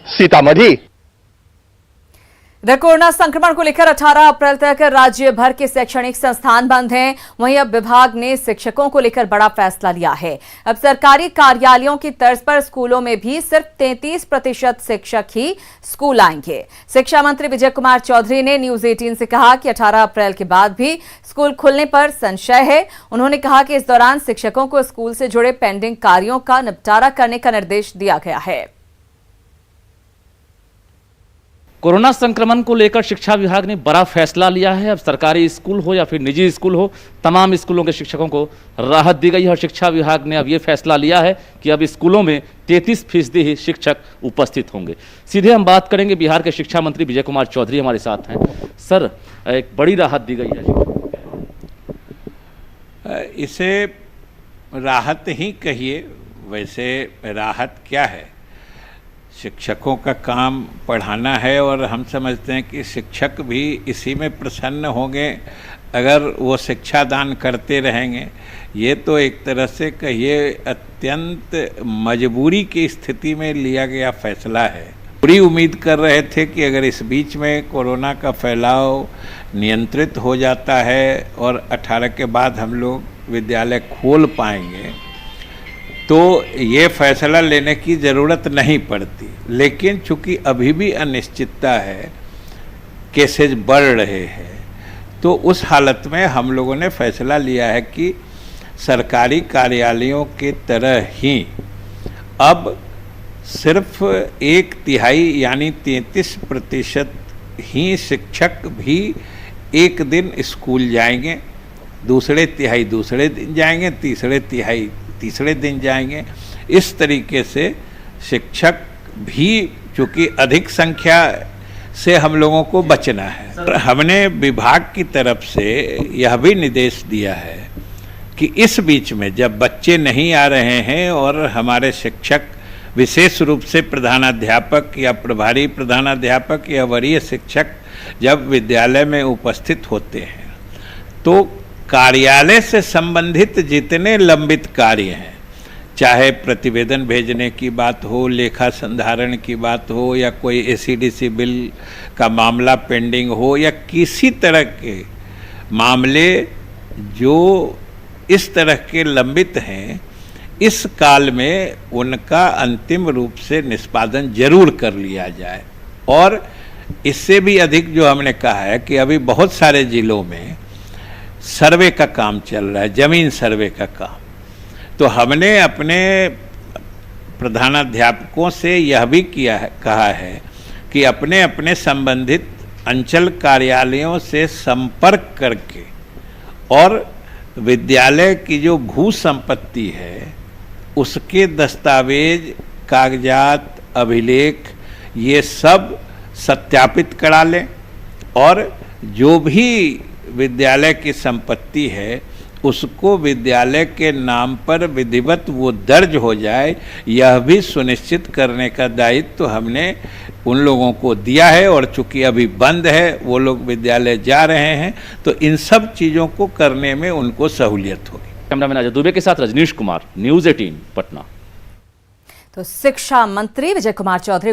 सीतामढ़ी। इधर कोरोना संक्रमण को लेकर 18 अप्रैल तक राज्य भर के शैक्षणिक संस्थान बंद हैं। वहीं अब विभाग ने शिक्षकों को लेकर बड़ा फैसला लिया है। अब सरकारी कार्यालयों की तर्ज पर स्कूलों में भी सिर्फ 33% शिक्षक ही स्कूल आएंगे। शिक्षा मंत्री विजय कुमार चौधरी ने न्यूज 18 से कहा कि 18 अप्रैल के बाद भी स्कूल खुलने पर संशय है। उन्होंने कहा कि इस दौरान शिक्षकों को स्कूल से जुड़े पेंडिंग कार्यों का निपटारा करने का निर्देश दिया गया है। कोरोना संक्रमण को लेकर शिक्षा विभाग ने बड़ा फैसला लिया है। अब सरकारी स्कूल हो या फिर निजी स्कूल हो, तमाम स्कूलों के शिक्षकों को राहत दी गई है और शिक्षा विभाग ने अब ये फैसला लिया है कि अब स्कूलों में 33% ही शिक्षक उपस्थित होंगे। सीधे हम बात करेंगे, बिहार के शिक्षा मंत्री विजय कुमार चौधरी हमारे साथ हैं। सर, एक बड़ी राहत दी गई है। इसे राहत ही कहिए, वैसे राहत क्या है? शिक्षकों का काम पढ़ाना है और हम समझते हैं कि शिक्षक भी इसी में प्रसन्न होंगे अगर वो शिक्षा दान करते रहेंगे। ये तो एक तरह से कहिए अत्यंत मजबूरी की स्थिति में लिया गया फैसला है। पूरी उम्मीद कर रहे थे कि अगर इस बीच में कोरोना का फैलाव नियंत्रित हो जाता है और 18 के बाद हम लोग विद्यालय खोल पाएंगे तो ये फैसला लेने की ज़रूरत नहीं पड़ती। लेकिन चूंकि अभी भी अनिश्चितता है, केसेज बढ़ रहे हैं, तो उस हालत में हम लोगों ने फैसला लिया है कि सरकारी कार्यालयों के तरह ही अब सिर्फ 1/3 यानी 33% ही शिक्षक भी एक दिन स्कूल जाएंगे, दूसरे तिहाई दूसरे दिन जाएंगे, तीसरे तिहाई तीसरे दिन जाएंगे। इस तरीके से शिक्षक भी, चूँकि अधिक संख्या से हम लोगों को बचना है, हमने विभाग की तरफ से यह भी निर्देश दिया है कि इस बीच में जब बच्चे नहीं आ रहे हैं और हमारे शिक्षक विशेष रूप से प्रधानाध्यापक या प्रभारी प्रधानाध्यापक या वरीय शिक्षक जब विद्यालय में उपस्थित होते हैं तो कार्यालय से संबंधित जितने लंबित कार्य हैं, चाहे प्रतिवेदन भेजने की बात हो, लेखा संधारण की बात हो, या कोई एसीडीसी बिल का मामला पेंडिंग हो, या किसी तरह के मामले जो इस तरह के लंबित हैं, इस काल में उनका अंतिम रूप से निष्पादन जरूर कर लिया जाए। और इससे भी अधिक जो हमने कहा है कि अभी बहुत सारे जिलों में सर्वे का काम चल रहा है, जमीन सर्वे का काम। तो हमने अपने प्रधानाध्यापकों से यह भी कहा है कि अपने अपने संबंधित अंचल कार्यालयों से संपर्क करके और विद्यालय की जो भू संपत्ति है उसके दस्तावेज, कागजात, अभिलेख ये सब सत्यापित करा लें और जो भी विद्यालय की संपत्ति है उसको विद्यालय के नाम पर विधिवत वो दर्ज हो जाए, यह भी सुनिश्चित करने का दायित्व हमने उन लोगों को दिया है। और चूंकि अभी बंद है, वो लोग विद्यालय जा रहे हैं, तो इन सब चीज़ों को करने में उनको सहूलियत होगी। कैमरामैन अजय दुबे के साथ रजनीश कुमार, न्यूज 18 पटना। तो शिक्षा मंत्री विजय कुमार चौधरी